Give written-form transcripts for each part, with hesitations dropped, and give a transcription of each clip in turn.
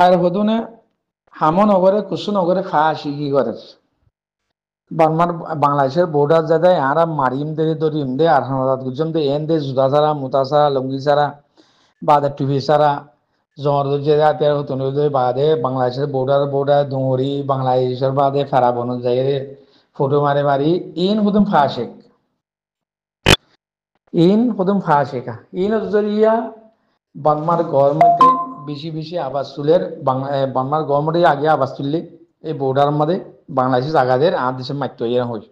আর হদুনে হামো নগরে কুসু নগরে ফা আসি কি করে বাংলার বাংলাদেশের বর্ডার যাদের আরা মারিম দে দরিম দে আর হানাদাত গুজম দে এন দে জুদা ছাড়া মুতা ছাড়া লঙ্গি ছাড়া বাদে টুপি ছাড়া জমর যে আতিয়ার হতুন বাদে বাংলাদেশের বর্ডার বর্ডার ডুঙরি বাংলাদেশের বাদে ফেরা বন যায় ফটো মারে মারি ইন হুদুম ফা শেখ ইন হুদুম ফা শেখা ইন জরিয়া বাংমার গভর্নমেন্টে বেশি বেশি আবাস তুলের বাংলার গভর্নমেন্টে আগে আবাস তুললে এই বর্ডার মধ্যে বাংলাদেশের জায়গাদের আর দেশের মাত্য ইয়ে হই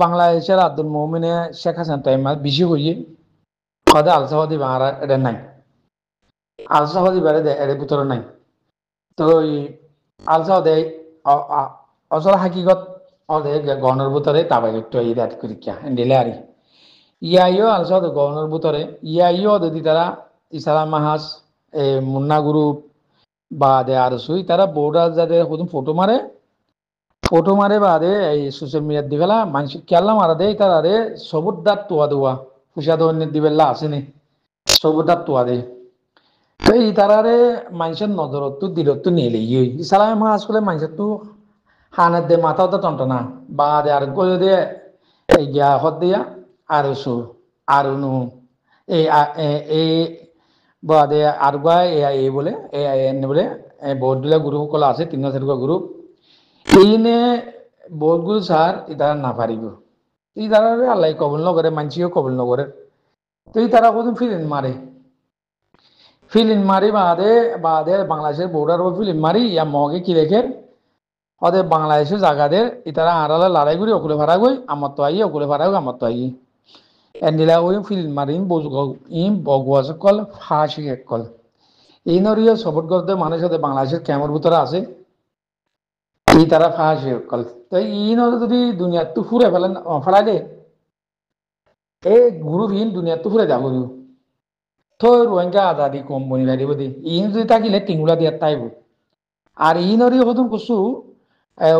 বাংলাদেশের আব্দুল মোমিনে শেখ হাসিনা টাইম বেশি হইয়ে কথা আলসাবাদী বাংলা এটা নাই আলসাবাদী বেড়ে দেয় এর ভিতরে নাই তো এই আলসাবাদে আসল হাকিগত অদে গণর ভিতরে তাবাই একটু এই দাঁত করি কিয়া দিলে আর ইয়াইও আলসাবাদ গণর ভিতরে ইয়াইও যদি তারা ইসালাম মাহাস মুন্না গ্রুপ বা দে আর সুই তারা বর্ডার যাদের ফটো মারে বাদে এই সোশ্যাল মিডিয়ার দিবেলা মানুষ কেলা মারা দেয় তারা রে সবুর দাঁত তোয়া দেওয়া পয়সা দৈন্য দিবেলা আসেনি সবুর দাঁত তোয়া দেয় তো এই তারারে মানুষের নজরত দিলত নিয়ে ইয়ে ইসালাম মা আসলে মানুষের তো হানের দে মাথাও তো টন্টনা বা দে আর গলে দে এই গিয়া হদ দিয়া আর সু আর নু এই বা দে আর গা এই বলে এ বলে বহুত দিলা গ্রুপ কলা আছে 3-4 গ্রুপ এইনে বহুতগুলো স্যার ইতারা না পারিব ইতারা আল্লাহ কবল নগরে মানসিও কবল নগরে তো তারা কত ফিলিন মারি বাদে বাংলাদেশের বর্ডার ফিলিন মারি ইয়া মগে কি রেখে ওদের বাংলাদেশের জায়গাদের ইতারা আড়ালে লড়াই করি ওকুলে ভাড়া গই আমার তো আই ওকুলে ভাড়া গই আমার তো আই এন্ডিলা ওই ফিলিন মারি ইম বগুয়া কল ফাঁসি এক কল এই নরিয়া সপোর্ট করতে মানুষ বাংলাদেশের ক্যামের ভিতরে আছে এই তারা ফাঁসি এক কল তো ই নরে যদি দুনিয়ার তো ফুরে ফেলেন ফেলাই দে এই গ্রুপহীন দুনিয়ার তো ফুরে যাব তো রোহিঙ্গা আজাদি কম বনি দিব দি ইন যদি থাকিলে টিঙ্গুলা দিয়া তাইব আর ইনরি হতুন কুসু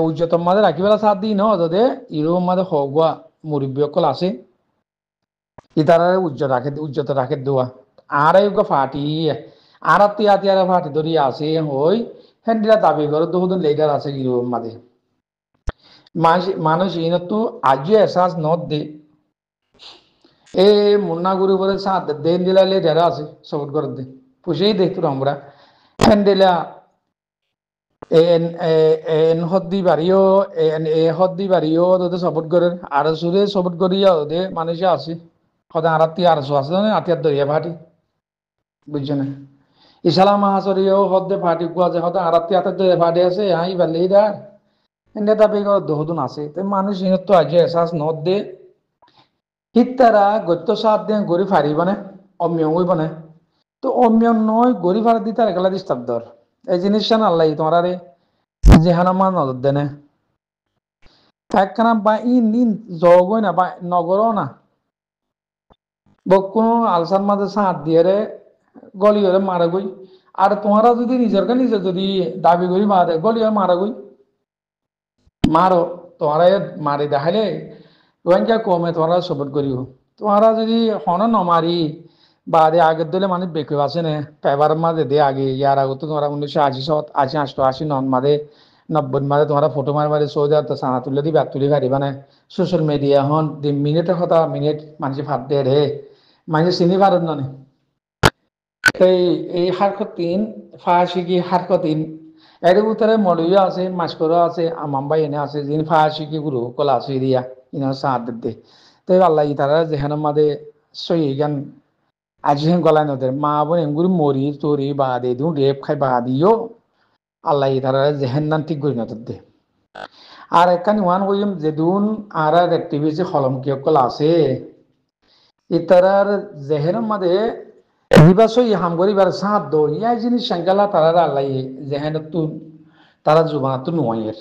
উচ্চতম মাঝে রাখি বেলা সাত দিন হদে ইরোম মাঝে হগুয়া মুরব্বী অকল আছে ইতারে উজ্জ্বত রাখে দেওয়া আর ফাটি আর তিয়া তিয়ারা ফাটি ধরি আছে হই হেন্ডিরা দাবি করে দুদিন লেটার আছে ইরোম মাঝে মানুষ ইনতো আজও এসাস নদ দে এ মুন্না গুরু বলে সাত দেন দিলালে যারা আছে সপোর্ট করে দে পুষেই দেখতো আমরা হ্যান্ডেলা এন হদ্দি বাড়িও এ হদ্দি বাড়িও তোদের সপোর্ট করে আর সুরে সপোর্ট করিয়া ওদের মানুষে আছে সদায় আরাত্তি আরশো আছে না আতিয়ার দরিয়া ভাটি বুঝছো না ইসালাম মাহাসরিও হদ্দে ফাটি কুয়া যে সদায় আরাত্তি আতের দরিয়া ভাটি আছে হাই বাল্লি দার এনে দাবি দহদুন আছে তো মানুষ ইনত তো আজ এসাস নদ দে হিতারা গত্য সাত দিন গড়ি ফারিব না অমিয়ং হইব না তো অমিয়ং নয় গড়ি ফারা দিতে একলা ডিস্টার্ব দর এই জিনিসটা না আল্লাহ তোমার আরে যেহানা মা নজর দেনে একখানা বা ইন জগই না বা নগরও না কোনো আলসার মাঝে সাঁত দিয়ে রে গলি হলে মারা গই আর তোমারা যদি নিজেরকে নিজে যদি দাবি করি মারে গলি হয়ে মারা গই মারো তোমারা মারি দেখাইলে রোহিঙ্গা কমে তোমরা সপোর্ট করিও তোমরা যদি হন নমারি বা দে আগের দলে মানে বেঁকে আছে নে পেপার মাঝে দে আগে ইয়ার আগে তো তোমরা 1980 88 নন মাঝে 90 মাঝে তোমরা ফটো মারি সৌদি আরব সানা তুলে দিবে তুলি পারিবা না সোশ্যাল মিডিয়া হন মিনিটের কথা মিনিট মানুষ ভাত দে রে মানুষ চিনি পারেন না এই হারকতিন ফাঁসিকি হারকতিন এর ভিতরে মলুইয়া আছে মাস্করও আছে আমাম্বাই এনে আছে যিনি ফাঁসিকি গুরু কলা আছে দিয়া ইনা সাহায্য দে তো আল্লাহ তারা যেখানে মাদে সই গান আজি গলায় নদের মা বোন এমগুরি মরি তরি বা দে দিও রেপ খাই বা দিও আল্লাহ তারা যেহেন নান ঠিক করি নজর দে আর একখানি ওয়ান কইম যেদুন আর অ্যাক্টিভিটি হলম কি কলা আছে ইতারার জেহেনের মাঝে নিবাসই হামগরিবার সাত দো ইয়া জিনিস সংখ্যালা তারা আল্লাহ জেহেনত তু তারা জুবানাত নয়ের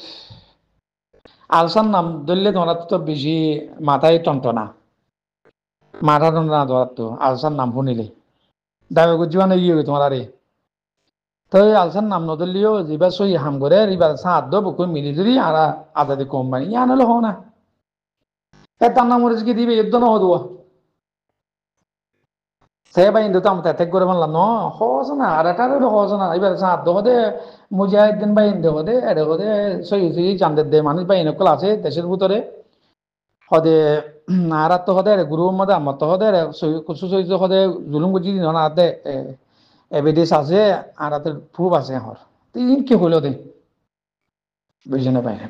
আলসান নাম ধরলে তোমরা তো বেশি মাথায় টনটনা মাথা টনটনা ধরা তো আলসান নাম শুনিলে দাবি গুজবান ইয়ে তোমার রে তো আলসান নাম নধরলিও যেবার সই হাম করে এবার সাত দো বুকুর মিলি ধরি আর আদাদি কোম্পানি ইয়া নলে হো না তার নাম দিবে এর জন্য Hadua saya bayin itu tamu tetek gore man no hosana arata ro hosana ibar sa do hode mujahidin bayin de hode ere hode soi soi chande de মানুষ bayin ko আছে দেশের ভিতরে হদে আরাত তো হদে গুরু মদা মত হদে কুসু সই হদে জুলুম গুজি দিন না আতে এভিডেন্স আছে আরাতের প্রুফ আছে হর তিন কি হলো দে বুঝনে পাই না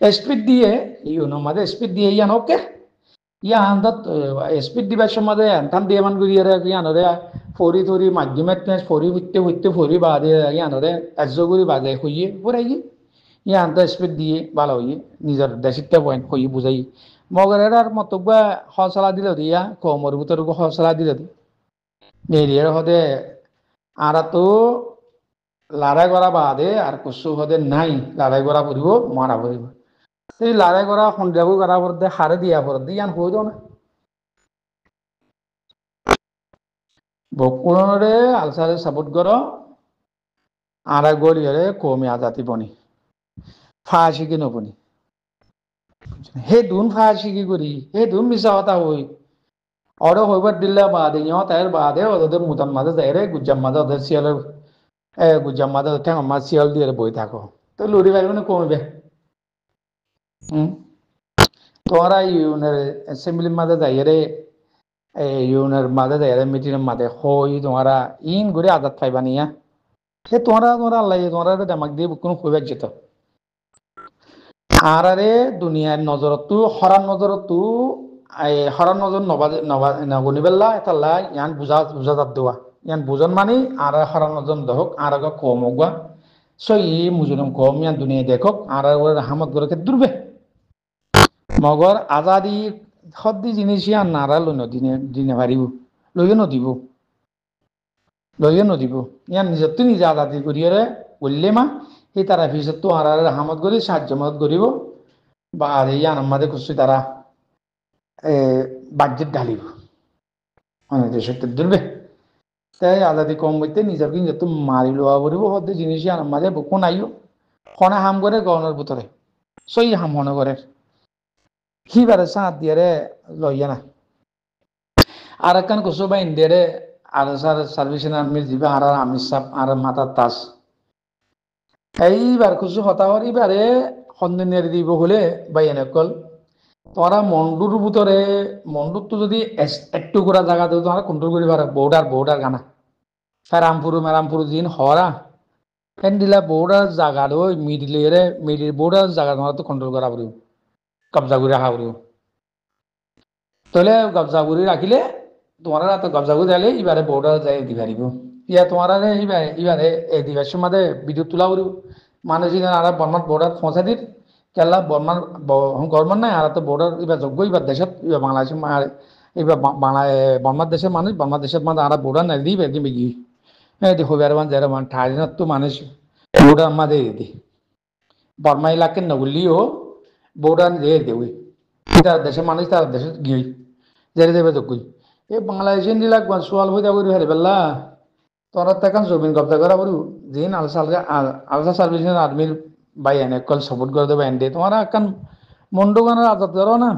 স্পিড দিয়ে ইউনো মাদে স্পিড দিয়ে ইয়ান ওকে ইয়ান স্পিড দিবার সময় এনতাম দিয়ে মান গুড়ি ইয়ানরে ফরি থরি মাধ্যমে ফরি হইতে হইতে ফরি বাদে ইয়ানরে এজগুড়ি বাদে হইয়ে পড়াই ইয়ান স্পিড দিয়ে ভালো হইয়ে নিজের দেশিতে পয়েন্ট হইয়ে বুঝাই মগরের মতবা হসলা দিল দিয়া কমর ভিতর হসলা দিল নেরিয়ার হদে আরা তো লড়াই করা বাদে আর কিছু হদে নাই লড়াই করা পড়ব মারা পড়ব সেই লড়াই করা সন্ধিয়াবো করা পড়তে হারে দিয়া পড়তে ইয়ান হয়ে যাও না বকুলরে আলসারে সাপোর্ট করো আর গড়িয়ারে কমে আজাতি বনি ফাঁসি কি নবনি হে দুন ফাঁসি কি করি হে দুন মিশা কথা হই অর্ডার হইবার দিলে বাদে ইয় তাইর বাদে ওদের মুতান মাঝে যাই রে গুজ্জাম মাঝে ওদের শিয়ালের গুজ্জাম মাঝে ঠ্যাং মা শিয়াল দিয়ে বই থাকো তো লড়ি পারবে না কমবে তোমরা ইউনের অ্যাসেম্বলির মাঝে যাই রে ইউনের মাঝে যাই রে মিটিংয়ের মাঝে হই তোমরা ইন করে আজাদ পাইবা নিয়া সে তোমরা আল্লাহ তোমরা দামাক দিয়ে কোনো কইবার যেত আর আরে দুনিয়ার নজরতো হরার নজরতো হরার নজর নগনিবেল্লা এতাল্লা ইয়ান বুঝা বুঝা যাত দেওয়া ইয়ান বুঝন মানে আর হরার নজর দহক আর আগে কম হোক সই মুজুরম কম ইয়ান দুনিয়া দেখক আর হামত গরকে দুর্বে মগর আজাদি সদ্দি জিনিস ইয়ান নারা লইন দিনে দিনে পারিব লইয়ে নদিব ইয়ান নিজের তো নিজে আজাদি করিয়ে বললে মা সেই তারা পিছত তো আর হামত করি সাহায্য মদত করিব বা ইয়ান আমাদের খুশি তারা বাজেট ঢালিব দেশত দুর্বে তাই আজাদি কম বইতে নিজের কিন্তু তো মারি লোয়া পড়ব সদ্দি জিনিস ইয়ান আমাদের বুকো নাইও খনা হাম করে গণের ভিতরে সই হাম মনে করে সিবারে সাঁত দিয়ে লইয়া না আর একখান কুসু বা ইন্ডিয়ারে আর সার্ভিসিং আর্মির দিবে আর আমির সাপ আর মাথার তাস এইবার কুসু হতাহর এবারে সন্দিনের দিব হলে বা এনেকল তোমরা মন্ডুর ভিতরে মন্ডুর তো যদি একটু করা জায়গা দেবো তোমরা কন্ট্রোল করি পারে বর্ডার গানা মেরামপুর দিন হরা ফেন দিলা বর্ডার জায়গা ওই মিডিল বর্ডার জায়গা তোমরা তো কন্ট্রোল করা পড়ব কবজা করে রাখা পড়ব তাহলে কবজা করে রাখিলে তোমরা তো কবজা করে দিলে এবারে বর্ডার যাই দি পারিব ইয়া তোমরা এবারে এই দিবার সময় ভিডিও তোলা পড়ব মানুষ আর বর্মার বর্ডার পৌঁছা দিন কেলা বর্মার গভর্নমেন্ট নাই আর তো বর্ডার এবার যোগ্য এবার দেশত এবার বাংলাদেশ এবার বর্মার দেশের মানুষ বর্মার দেশের মানুষ আর বর্ডার নাই দিবে দিবে কি হইবার মান যারা মান ঠাইনত তো মানুষ বর্ডার মাঝে দি বর্মা এলাকার নগলিও বর্ডার দিয়ে দেবে তার দেশের মানুষ তার দেশে গিয়ে জেরে দেবে যোগ্য এই বাংলাদেশের নিলাক সোয়াল হয়ে যাবো হারি বেলা তোরা তো এখন জমিন কবজা করা বলু যেন আলসা সার্ভিস আর্মির বাই এনে কল সাপোর্ট করে দেবে এন্ডে তোমার এখন মন্ডু গানের আজাদ করো না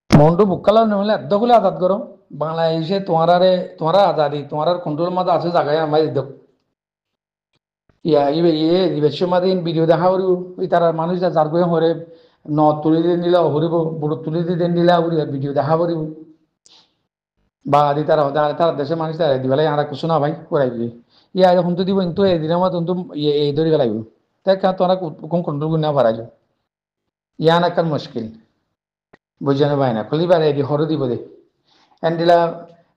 মন্ডু বুকালা নহলে এত করে আজাদ করো বাংলাদেশে তোমারা আজাদি তোমার কন্ট্রোল মাঝে আছে জায়গায় আমার দেখ ইয়া ইবের মাঝে ভিডিও দেখা করি ওই তারা মানুষ যার বয়ে হরে ন তুলি দিয়ে নিলে হরিব বুড়ো তুলি দিয়ে নিলে ভিডিও দেখা করিব বা আদি তারা দেশের মানুষ তারা দিবেলাই আর কিছু না ভাই করাই দিবি ইয়া এখন তো দিব কিন্তু এই দিনের মতো এই ধরে লাগবে তাই তোরা কোন কন্ট্রোল করে না পারাইল ইয়ান একটা মুশকিল বুঝে ভাই না খুলিবার এদি হরু দিব দে এন্ডিলা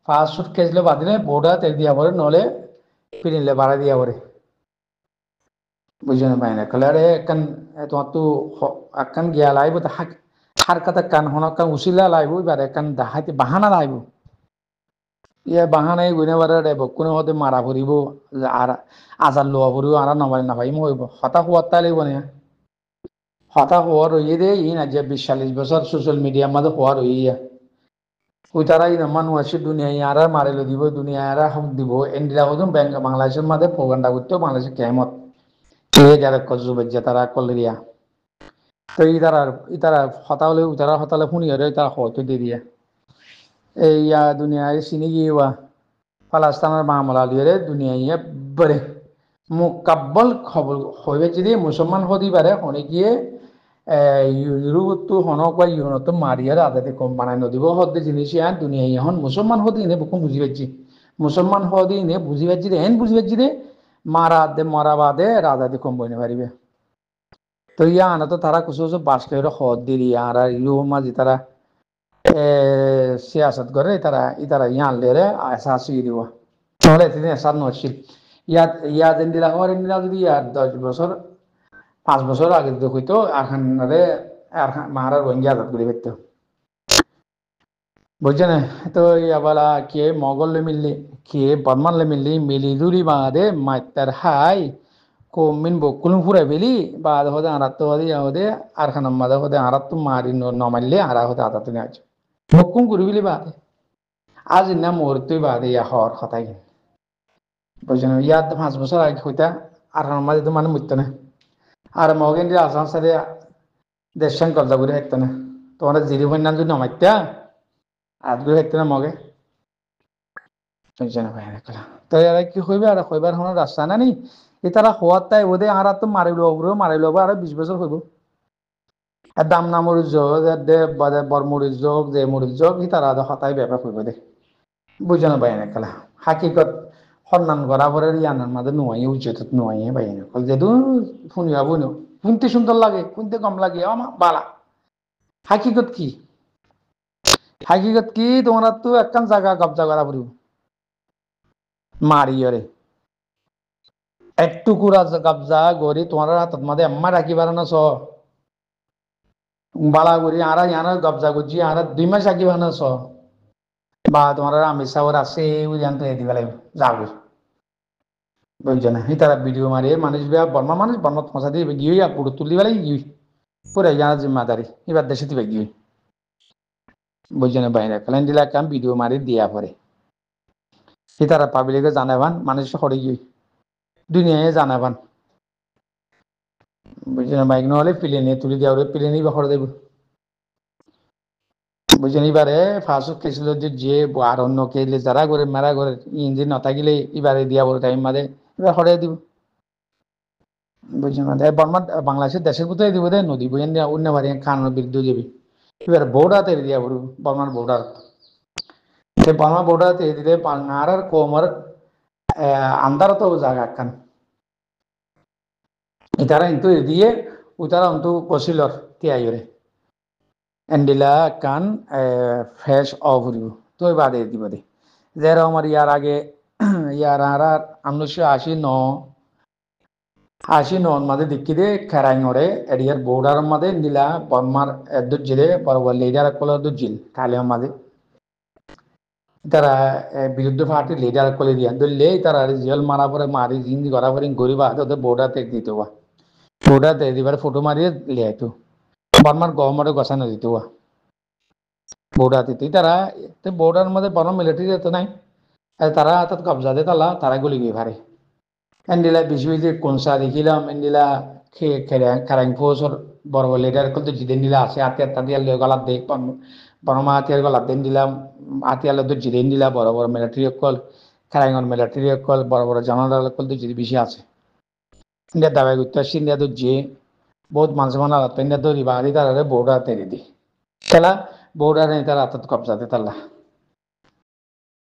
ফার্স্ট শুট কেসলে বাদিলে বোর্ডা তেল দিয়া পরে নহলে ফিরিলে ভাড়া দিয়া পরে বুঝে ভাই না কলে আরে একখান তোমার তো একখান গিয়া লাইব হার কথা কান হনকান উচিলা লাইব এবার একখান দাহাইতে বাহানা লাইব ইয়ে বাহানাই গুনে বারে বকুনে হতে মারা ফুরিব আর আজার লোয়া ফুরিব আর নবাই নাপাইম হইব হতা হওয়ার তাই লাগব না হতা হওয়ার হইয়ে দে ই না যে 20-40 বছর সোশ্যাল মিডিয়ার মাঝে হওয়ার হইয়া ওই তারাই না মানুষ আছে দুনিয়ায় আর মারিলে দিব দুনিয়া আর হক দিব এন্ডিরা হতুন ব্যাংক বাংলাদেশের মাঝে প্রোগান্ডা করতেও বাংলাদেশের কেমত যারা কজুবেজ্জা তারা কলেরিয়া তো ই তারা হতা হলে তারা হতালে শুনি হরে তারা হয়তো দিয়ে দিয়া এই দুনিয়ায় চিনি গিয়েওয়া ফালাস্তানের মামলা লিয়ে দুনিয়ায় বরে মুকাব্বল খবর হইবে যদি মুসলমান হদি পারে হনে গিয়ে ইউরোপতো হনক বা ইউরোপতো মারিয়ার আদাতে কম বানাই নদীব হদ্দে জিনিস আর দুনিয়ায় এখন মুসলমান হদি এনে বুকুম বুঝি পাচ্ছি মুসলমান হদি এনে বুঝি পাচ্ছি এন বুঝি পাচ্ছি রে মারা দে মরা বাদে রাজাতে কম বইনে পারিবে তো ইয়া আনা তো তারা কিছু কিছু বাসকে হদ দিলি আর ইউ মাঝি তারা সিয়াসত করে তারা ইতারা ইয়ান লেরে আসা আসি দিব তাহলে তিনি এসার নছিল ইয়াত ইয়াত দিলা হওয়ার দিলা যদি ইয়ার 10 বছর 5 বছর আগে যদি হইতো আর খানারে আর মারা রোহিঙ্গা আজাদ করে ফেলতো বুঝছেন তো ইয়াবালা কে মগল মিললি কে বর্মান মিললি মিলি জুলি বাদে মাইতার হাই কোমিন বকুলুম ফুরাই বেলি বাদ হদে আরাত হদে হদে আর খানাম মাদে হদে আরাত তো মারি নমাইলে আরা হদে আদাত নিয়ে আছে বকুম করি বিলি বাদে আজ না মুহূর্তে বাদে ইয়া হওয়ার কথাই বুঝছেন ইয়াদ 5 বছর আগে হইতা আর খানাম মাদে তো মানে মরতো না আর মগেন যে আসাম সাথে দেশ কবজা করে থাকতো না তোমার জিরি নাম যদি নমাইতা আজ করে থাকতো না মগে বুঝছেন ভাই তো এরা কি হইবে আর হইবার হওয়ার রাস্তা না নি তারা হওয়ার তাই ওদের আর তো মারিল আর 20 বছর হইব আর দাম না মরিচ যোগ দে বর মরিচ যোগ যে মরিচ যোগ তারা হতাই ব্যাপার হইব দে বুঝছেন ভাই খেলা হাকিকত সন্ধান করা পরে ইয়ানার মাঝে নোয়াই উচিত নোয়াই ভাই যেহেতু শুনিবা বুনো শুনতে সুন্দর লাগে শুনতে কম লাগে আমার বালা হাকিকত কি হাকিকত কি তোমার তো একখান জায়গা কবজা করা পড়িব মারিয়রে একটু কুড়া কবজা গড়ি তোমার হাতত মাঝে এম্মা রাখি পারে না স বালা করি আরা ইয়ানা কবজা করছি আরা 2 মাস রাখি পারে না স বা তোমার আমি সাওয়ার আছে ওই জানতে দিবা লাগবে যাবে বুঝছো না তারা ভিডিও মারি মানুষ বর্মা মানুষ বর্মা ফসা দিয়ে গিয়ে পুরো তুলি বেলাই গিয়ে পুরো জানা জিম্মাদারি এবার দেশে দিবে গিয়ে বুঝছো না বাইরে খেলেন দিলা কাম ভিডিও মারি দিয়া পরে তারা পাবলিকে জানাবান মানুষ সরে গিয়ে দুনিয়ায় জানাবান বুঝছো না বাইক নহলে প্লেনে তুলি দেওয়া প্লেনেই বা করে দেব বুঝছেন এবারে ফাঁসুক খেয়েছিল যে আর অন্য খেলে যারা করে মেরা করে ইঞ্জিন নথাকিলে এবারে দিয়া বলে টাইম মাঝে এবার সরাই দিব বুঝছেন বর্মা বাংলাদেশের দেশের কোথায় দিব দেয় নদী বুঝেন অন্য বাড়ি খানোর বিরুদ্ধে যাবি এবার বর্ডার তেরে দিয়া বলু বর্মার বর্ডার সে বর্মা বর্ডার তেরে দিলে আর কোমর আন্দার তো জায়গা একখান ইতারা কিন্তু দিয়ে উতারা অন্তু কছিলর তিয়াইরে এন্ডিলা কান ফ্রেশ অফ দিব তো বাদে দিব দে যেরকম আমার ইয়ার আগে ইয়ার আর 1989 মাঝে দেখি দে খেরাইঙরে এরিয়ার বর্ডার মাঝে নীলা বর্মার দুজিলে পরবর লিডার কল দুজিল কালিয়ার মাঝে তারা বিরুদ্ধে পার্টি লিডার কলে দিয়া ধরলে তারা জেল মারা পরে মারি জিন্দি করা পরে গরিব হাতে বর্ডার ত্যাগ দিত বর্ডার ত্যাগ দিবার ফটো মারিয়ে লিয়াইতো বর্মার গভর্নমেন্টে গছানো দিত বর্ডার দিতে তারা বর্ডার মধ্যে বর্মা মিলিটারি যেত নাই তারা হাতত কবজা দে তারা গুলি গিয়ে ভারে এন্ডিলা বেশি বেশি কোনসা দেখিলাম এন্ডিলা খেরাং ফৌজর বড় বড় লিডার কল তো জিদেন দিলা আছে আতিয়ার তাতিয়ার লয়ে গলাত দে বর্মা আতিয়ার গলাত দেন দিলাম আতিয়ার তো জিদেন দিলা বড় বড় মিলিটারি কল খেরাঙর মিলিটারি কল বড় বড় জনরাল কল তো জিদি বেশি আছে ইন্ডিয়া দাবাই করতে আসছি ইন্ডিয়া তো যে বহুত মানুষ মানা ইন্ডিয়া তো রিবাহারি তারা বর্ডার তেরে দি খেলা বর্ডার তারা হাতত কবজা দে তাল্লা